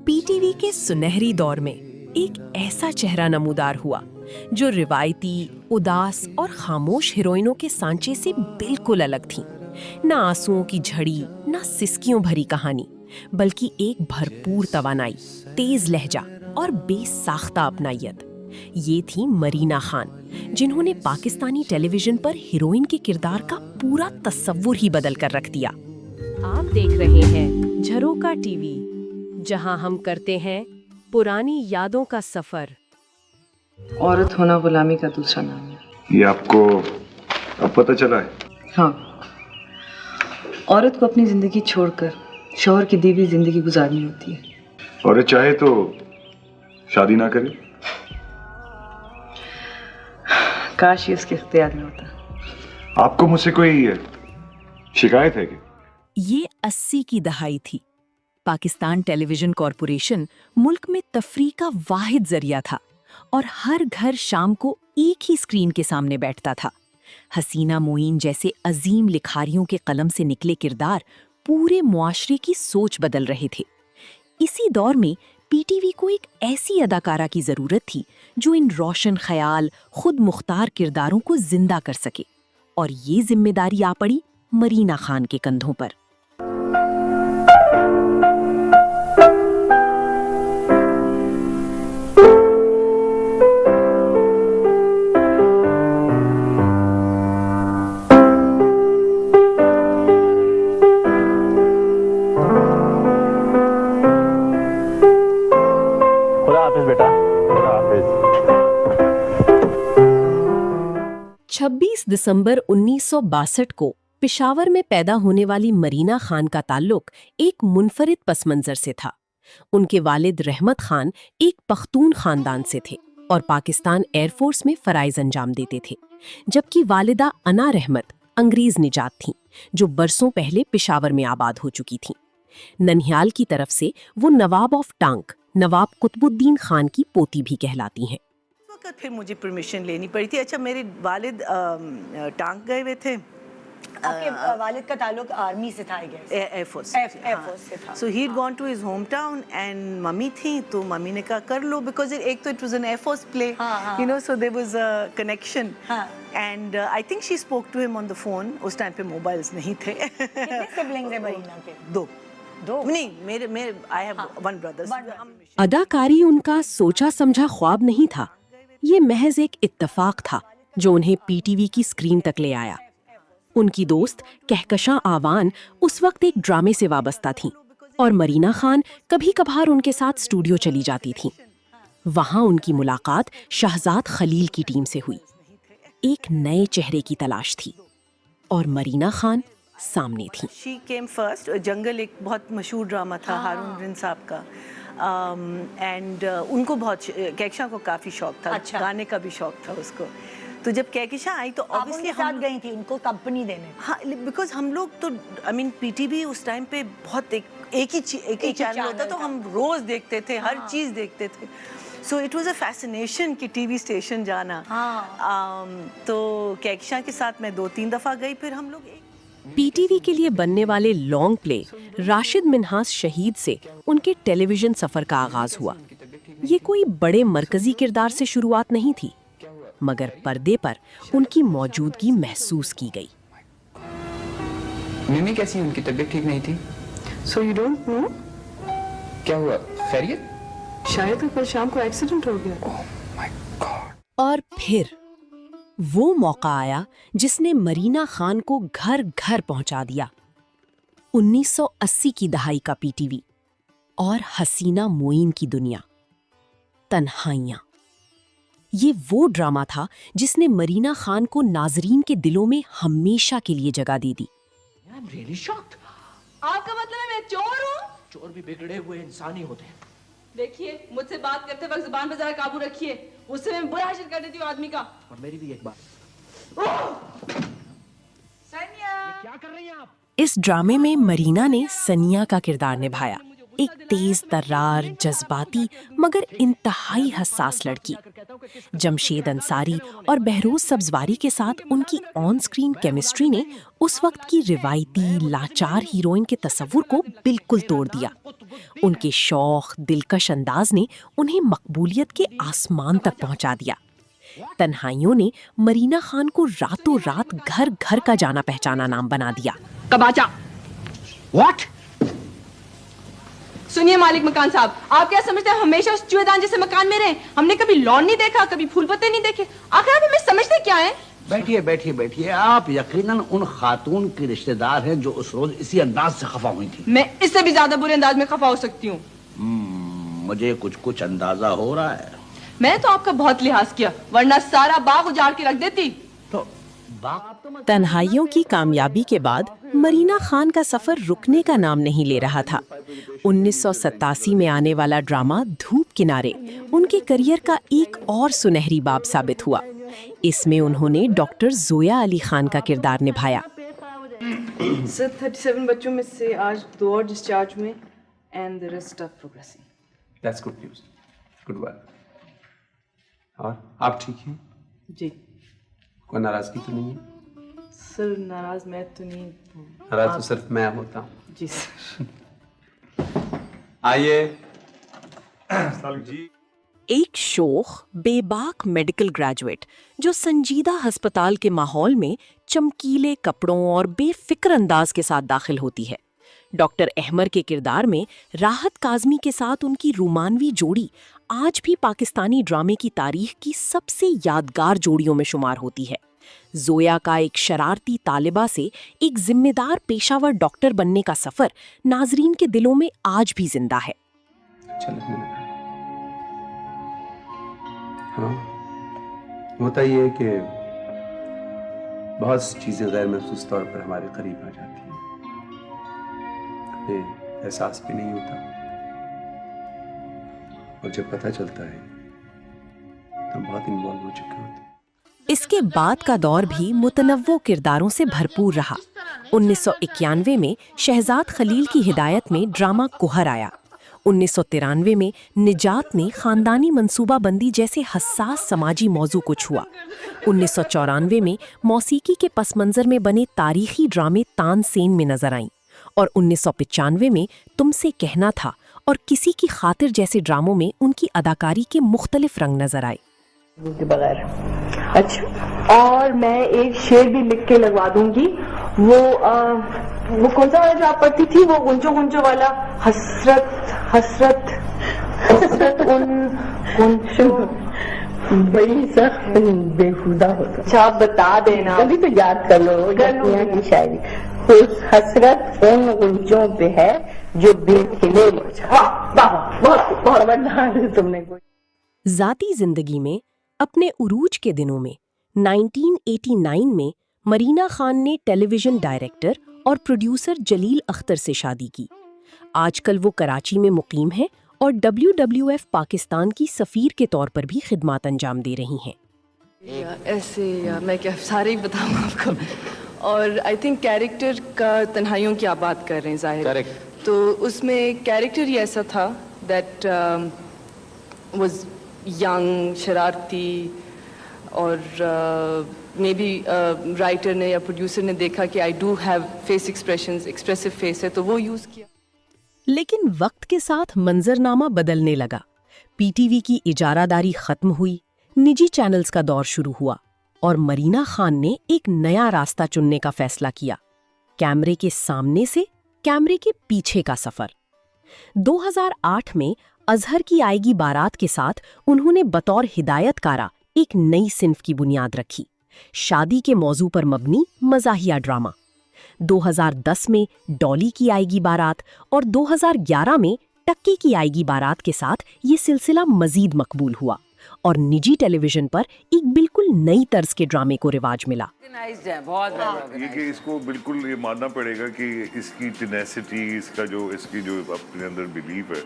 PTV के सुनहरी दौर में एक ऐसा चेहरा नमूदार हुआ जो रिवायती, उदास और खामोश हीरोइनों के सांचे से बिल्कुल अलग थी। ना आंसुओं की झड़ी, ना सिसकियों भरी कहानी, बल्कि एक भरपूर तवानाई, तेज लहजा और बेसाख्ता अपनायत। ये थी मरीना खान, जिन्होंने पाकिस्तानी टेलीविजन पर हीरोइन के किरदार का पूरा तस्वुर ही बदल कर रख दिया। आप देख रहे हैं झरोका टीवी, जहां हम करते हैं पुरानी यादों का सफर। औरत होना गुलामी का दूसरा नाम है। ये आपको अब पता चला है? हाँ, औरत को अपनी जिंदगी छोड़कर शौहर की दी हुई जिंदगी गुजारनी होती है। औरत चाहे तो शादी ना करे। काश ये उसके इख्तियार में होता। आपको मुझसे कोई शिकायत है क्या? ये 80 की दहाई थी। पाकिस्तान टेलीविजन कॉरपोरेशन मुल्क में तफरीह का वाहिद जरिया था और हर घर शाम को एक ही स्क्रीन के सामने बैठता था। हसीना मोइन जैसे अजीम लिखारियों के कलम से निकले किरदार पूरे मुआशरे की सोच बदल रहे थे। इसी दौर में पीटीवी को एक ऐसी अदाकारा की जरूरत थी जो इन रोशन ख्याल, खुद मुख्तार किरदारों को जिंदा कर सके, और ये जिम्मेदारी आ पड़ी मरीना खान के कंधों पर। बेटा, 26 दिसंबर 1962 को पेशावर में पैदा होने वाली मरीना खान का ताल्लुक एक मुनफरिद पसमंजर से था। उनके वालिद रहमत खान एक पख्तून खानदान से थे और पाकिस्तान एयरफोर्स में फराइज अंजाम देते थे, जबकि वालिदा अना रहमत अंग्रेज निजात थीं, जो बरसों पहले पेशावर में आबाद हो चुकी थीं। ननिहाल की तरफ से वो नवाब ऑफ टांक, नवाब कुतुबुद्दीन खान की पोती भी कहलाती हैं। फिर मुझे परमिशन लेनी पड़ी थी। अच्छा, मेरे वालिद टांक गए हुए थे। आपके वालिद का ताल्लुक आर्मी से था, आई गेस, एयरफोर्स से था। So he had gone to his home town and mummy थी, तो मम्मी ने कहा कर लो, बिकॉज एक तो it was an air force play, you know, so there was a connection. And I think she spoke to him on the phone. उस time पे mobiles नहीं थे। कितने सिबलिंग्स हैं मरीना के? दो नहीं, मेरे आई हैव वन ब्रदर। अदाकारी उनका सोचा समझा ख्वाब नहीं था, ये महज एक इत्तेफाक था जो उन्हें पीटीवी की स्क्रीन तक ले आया। उनकी दोस्त कहकशां आवान उस वक्त एक ड्रामे से वाबस्ता थीं और मरीना खान कभी कभार उनके साथ स्टूडियो चली जाती थीं। वहां उनकी मुलाकात शहजाद खलील की टीम से हुई। एक नए चेहरे की तलाश थी और मरीना खान सामने थी। She came first. जंगल एक बहुत मशहूर ड्रामा था हारून रिन साहब का, एंड उनको बहुत, कहकशां को काफ़ी शौक था। अच्छा। गाने का भी शौक था उसको। तो जब कहकशां आई तो ऑब्वियसली हम गई थी उनको कंपनी देने। हाँ, बिकॉज हम लोग तो आई मीन पीटीवी उस टाइम पे बहुत एक ही चैनल होता, तो हम रोज देखते थे, हर चीज़ देखते थे। So it was a fascination कि टीवी स्टेशन जाना। तो कहकशां के साथ मैं 2-3 दफ़ा गई। फिर हम लोग पीटीवी के लिए बनने वाले लॉन्ग प्ले राशिद मिन्हास शहीद से उनके टेलीविजन सफर का आगाज हुआ। ये कोई बड़े मरकजी किरदार से शुरुआत नहीं थी, मगर पर्दे पर उनकी मौजूदगी महसूस की गई। मिमी कैसी है? उनकी तबीयत ठीक नहीं थी। So you don't know? क्या हुआ? खैरियत? शायद कल शाम को एक्सीडेंट हो गया। Oh my God. और फिर वो मौका आया जिसने मरीना खान को घर घर पहुंचा दिया। 1980 की दहाई का पीटीवी और हसीना मोइन की दुनिया, तन्हाइयां। ये वो ड्रामा था जिसने मरीना खान को नाजरीन के दिलों में हमेशा के लिए जगह दे दी। I'm really shocked. आपका मतलब है मैं चोर हूँ? चोर भी बिगड़े हुए इंसान ही होते हैं। देखिए, मुझसे बात करते वक्त जुबान पे जरा काबू रखिए। उससे मैं बुरा हासिल कर देती हूँ आदमी का। और मेरी भी एक बात। सनिया, क्या कर रही हैं आप? इस ड्रामे में मरीना ने सनिया का किरदार निभाया, ایک تیز ترار، جذباتی مگر انتہائی حساس لڑکی۔ جمشید انصاری اور بہروز سبزواری کے ساتھ ان کی آن سکرین کیمسٹری نے اس وقت کی روایتی لاچار ہیروئن کے تصور کو بالکل توڑ دیا۔ ان کے شوخ، دلکش انداز نے انہیں مقبولیت کے آسمان تک پہنچا دیا۔ تنہائیوں نے مرینا خان کو راتوں رات گھر گھر کا جانا پہچانا نام بنا دیا۔ کباچا۔ What? سنیے مالک مکان صاحب، آپ کیا سمجھتے ہیں ہمیشہ اس چوہے دان جیسے مکان میں رہیں؟ ہم نے کبھی لان نہیں دیکھا، کبھی پھول پتے نہیں دیکھے، آخر آپ ہمیں سمجھتے کیا ہیں؟ بیٹھیے بیٹھیے بیٹھیے، آپ یقیناً ان خاتون کی رشتہ دار ہیں جو اس روز اسی انداز سے خفا ہوئی تھی۔ میں اس سے بھی زیادہ برے انداز میں خفا ہو سکتی ہوں۔ مجھے کچھ اندازہ ہو رہا ہے۔ میں تو آپ کا بہت لحاظ کیا، ورنہ سارا باغ اجاڑ کے رکھ دیتی۔ تو تنہائیوں کی کامیابی کے بعد مرینا خان کا سفر رکنے کا نام نہیں لے رہا تھا۔ 1987 میں آنے والا ڈرامہ دھوپ کنارے ان کے کریئر کا ایک اور سنہری باب ثابت ہوا۔ اس میں انہوں نے ڈاکٹر زویا علی خان کا کردار نبھایا۔ سر 37 بچوں میں سے آج 2 اور ڈسچارج ہوئے and the rest are progressing. That's good news. Good work. اور آپ ٹھیک ہیں؟ جی کوئی ناراضگی تو نہیں ہے؟ سر ناراض میں تو نہیں ہوں۔ ناراض تو صرف میں ہوتا ہوں۔ جی سر۔ آئیے۔ ایک شوخ بے باک میڈیکل گریجویٹ جو سنجیدہ ہسپتال کے ماحول میں چمکیلے کپڑوں اور بے فکر انداز کے ساتھ داخل ہوتی ہے۔ ڈاکٹر احمر کے کردار میں راحت کاظمی کے ساتھ ان کی رومانوی جوڑی آج بھی پاکستانی ڈرامے کی تاریخ کی سب سے یادگار جوڑیوں میں شمار ہوتی ہے۔ زویا کا ایک شرارتی طالبہ سے ایک ذمہ دار پیشہ ور ڈاکٹر بننے کا سفر ناظرین کے دلوں میں آج بھی زندہ ہے۔ چلو ہاں، ہوتا یہ ہے کہ بہت سی چیزیں غیر محسوس طور پر ہمارے قریب آ جاتی ہیں، ہمیں احساس بھی نہیں ہوتا، اور جب پتہ چلتا ہے تو ہم بہت انوالو ہو چکے ہوتے ہیں۔ اس کے بعد کا دور بھی متنوع کرداروں سے بھرپور رہا۔ 1991 میں شہزاد خلیل کی ہدایت میں ڈرامہ کوہر آیا۔ 1993 میں نجات نے خاندانی منصوبہ بندی جیسے حساس سماجی موضوع کو چھوا۔ 1994 میں موسیقی کے پس منظر میں بنے تاریخی ڈرامے تان سین میں نظر آئیں، اور 1995 میں تم سے کہنا تھا اور کسی کی خاطر جیسے ڈراموں میں ان کی اداکاری کے مختلف رنگ نظر آئے۔ کے بغیر اچھا، اور میں ایک شعر بھی لکھ کے لگوا دوں گی، وہ کون سا والا جو آپ پڑھتی تھی، وہ گنجو گنجو والا، حسرت حسرت حسرت ان گنجو، بڑی سخت بےہودہ ہوتا۔ اچھا آپ بتا دینا، ابھی تو یاد کر لو یہاں کی شاعری، حسرت ان گنجوں پہ ہے جو بے کھلے، بہت تم نے کوئی۔ ذاتی زندگی میں اپنے عروج کے دنوں میں 1989 میں مرینا خان نے ٹیلی ویژن ڈائریکٹر اور پروڈیوسر جلیل اختر سے شادی کی۔ آج کل وہ کراچی میں مقیم ہیں اور WWF پاکستان کی سفیر کے طور پر بھی خدمات انجام دے رہی ہیں۔ ایسے میں کیا سارے ہی بتاؤں آپ کو، اور آئی تھنک کیریکٹر کا تنہائیوں کی آپ بات کر رہے ہیں ظاہر، تو اس میں کیریکٹر ہی ایسا تھا دیٹ واز ینگ، شرارتی، اور مے بی رائٹر نے یا پروڈیوسر نے دیکھا کہ I do have face expressions, expressive face ہے، تو وہ یوز کیا۔ لیکن وقت کے ساتھ منظرنامہ بدلنے لگا، پی ٹی وی کی اجارہ داری ختم ہوئی، نجی چینلز کا دور شروع ہوا، اور مرینا خان نے ایک نیا راستہ چننے کا فیصلہ کیا، کیمرے کے سامنے سے کیمرے کے پیچھے کا سفر۔ 2008 میں اظہر کی آئے گی بارات کے ساتھ انہوں نے بطور ہدایت کارہ ایک نئی صنف کی بنیاد رکھی، شادی کے موضوع پر مبنی مزاحیہ ڈرامہ۔ 2010 میں ڈالی کی آئے گی بارات اور 2011 میں ٹکی کی آئے گی بارات کے ساتھ یہ سلسلہ مزید مقبول ہوا اور نجی ٹیلی ویژن پر ایک بالکل نئی طرز کے ڈرامے کو رواج ملا۔ یہ کہ اس کو بالکل یہ ماننا پڑے گا کہ اس کی ٹینیسٹی، اس کی جو اپنے اندر بلیف ہے،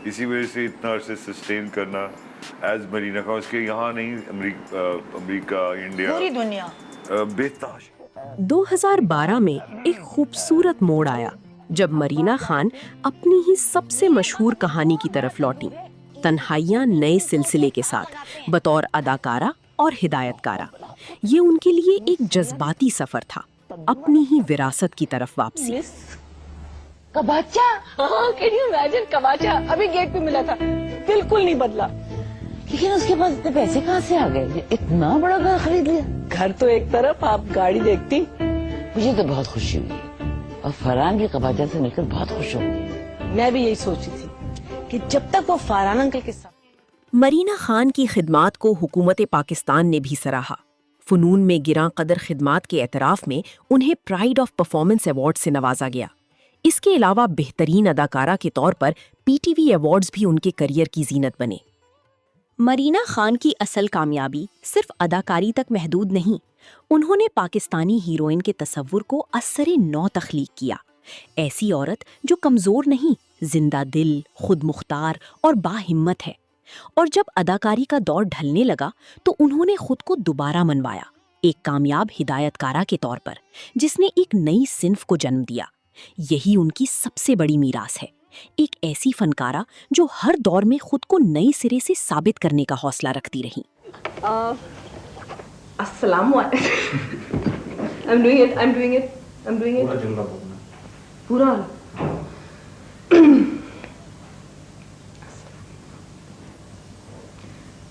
اسی وجہ سے اتنا عرصے سسٹین کرنا ایز مرینا خان، اس کے یہاں نہیں، امریکہ، انڈیا، پوری دنیا بے تاش۔ 2012 میں ایک خوبصورت موڑ آیا जब मरीना खान अपनी ही सबसे मशहूर कहानी की तरफ लौटी, तन्हाइयां नए सिलसिले के साथ बतौर अदाकारा और हिदायतकारा। ये उनके लिए एक जज्बाती सफर था, अपनी ही विरासत की तरफ वापसी। कबाचा, हाँ, कैन यू इमेजिन कबाचा अभी गेट पे मिला था, बिल्कुल नहीं बदला। लेकिन उसके पास इतने पैसे कहाँ से आ गए? इतना बड़ा घर खरीद लिया। घर तो एक तरफ, आप गाड़ी देखती। मुझे तो बहुत खुशी हुई और फरहान की कबाचा से मिलकर बहुत खुश हूँ। मैं भी यही सोची थी कि जब तक वो फरहान अंकल के साथ। मरीना खान की खिदमात को हुकूमत पाकिस्तान ने भी सराहा। फनून में गिरां कदर खिदमात के एतराफ़ में उन्हें प्राइड ऑफ परफॉर्मेंस अवार्ड से नवाजा गया। इसके अलावा बेहतरीन अदाकारा के तौर पर पीटीवी अवार्ड्स भी उनके करियर की जीनत बने। मरीना खान की असल कामयाबी सिर्फ अदाकारी तक महदूद नहीं, उन्होंने पाकिस्तानी हीरोइन के तस्वुर को असरे नौ तख्लीक किया। ऐसी औरत जो कमज़ोर नहीं, जिंदा दिल, खुद मुख्तार और बाहिम्मत है। और जब अदाकारी का दौर ढलने लगा तो उन्होंने खुद को दोबारा मनवाया, एक कामयाब हिदायतकारा के तौर पर, जिसने एक नई सिन्फ को जन्म दिया। यही उनकी सबसे बड़ी मीरास है, एक ऐसी फनकारा जो हर दौर में खुद को नए सिरे से साबित करने का हौसला रखती रही। अस्सलाम वालेकुम। I'm doing it. पूरा जुमला बोलना। पूरा।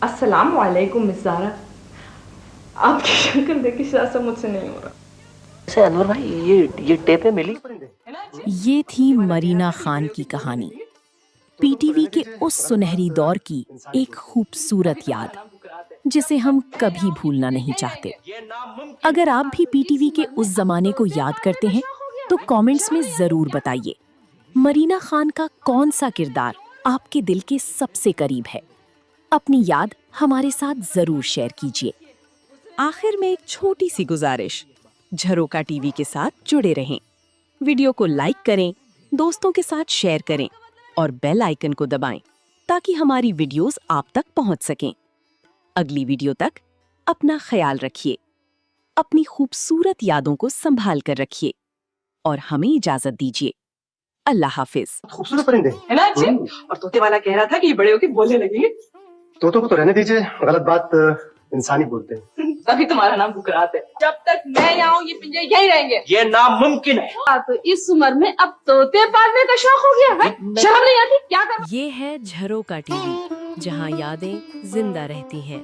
अस्सलाम वालेकुम मिस ज़ारा। आपकी शक्ल देख के शायद मुझसे नहीं हो रहा। अनवर भाई, ये टेपें मिली? ये थी मरीना खान की कहानी, पीटीवी के उस सुनहरी दौर की एक खूबसूरत याद जिसे हम कभी भूलना नहीं चाहते। अगर आप भी पीटीवी के उस जमाने को याद करते हैं तो कमेंट्स में जरूर बताइए, मरीना खान का कौन सा किरदार आपके दिल के सबसे करीब है। अपनी याद हमारे साथ जरूर शेयर कीजिए। आखिर में एक छोटी सी गुजारिश, झरोका टीवी के साथ जुड़े रहें, वीडियो को लाइक करें, दोस्तों के साथ शेयर करें और बेल आइकन को दबाएं ताकि हमारी वीडियोस आप तक पहुंच सकें। अगली वीडियो तक अपना ख्याल रखिए, अपनी खूबसूरत यादों को संभाल कर रखिए और हमें इजाजत दीजिए। अल्लाह हाफिज। खूबसूरत परिंदे है ना अच्छे? और तोते वाला कह रहा था कि ये बड़े होके बोलने लगेंगे। तोतों को तो रहने दीजिए, गलत बात इंसानी बोलते हैं। तभी तुम्हारा नाम बुकरात है। जब तक मैं यहाँ हूँ ये पिंजरे यही रहेंगे। ये नामुमकिन है। तो इस उम्र में अब तोते पालने का शौक हो गया है? शर्म नहीं आती? क्या कर? ये है झरोका टीवी, जहां यादें जिंदा रहती हैं।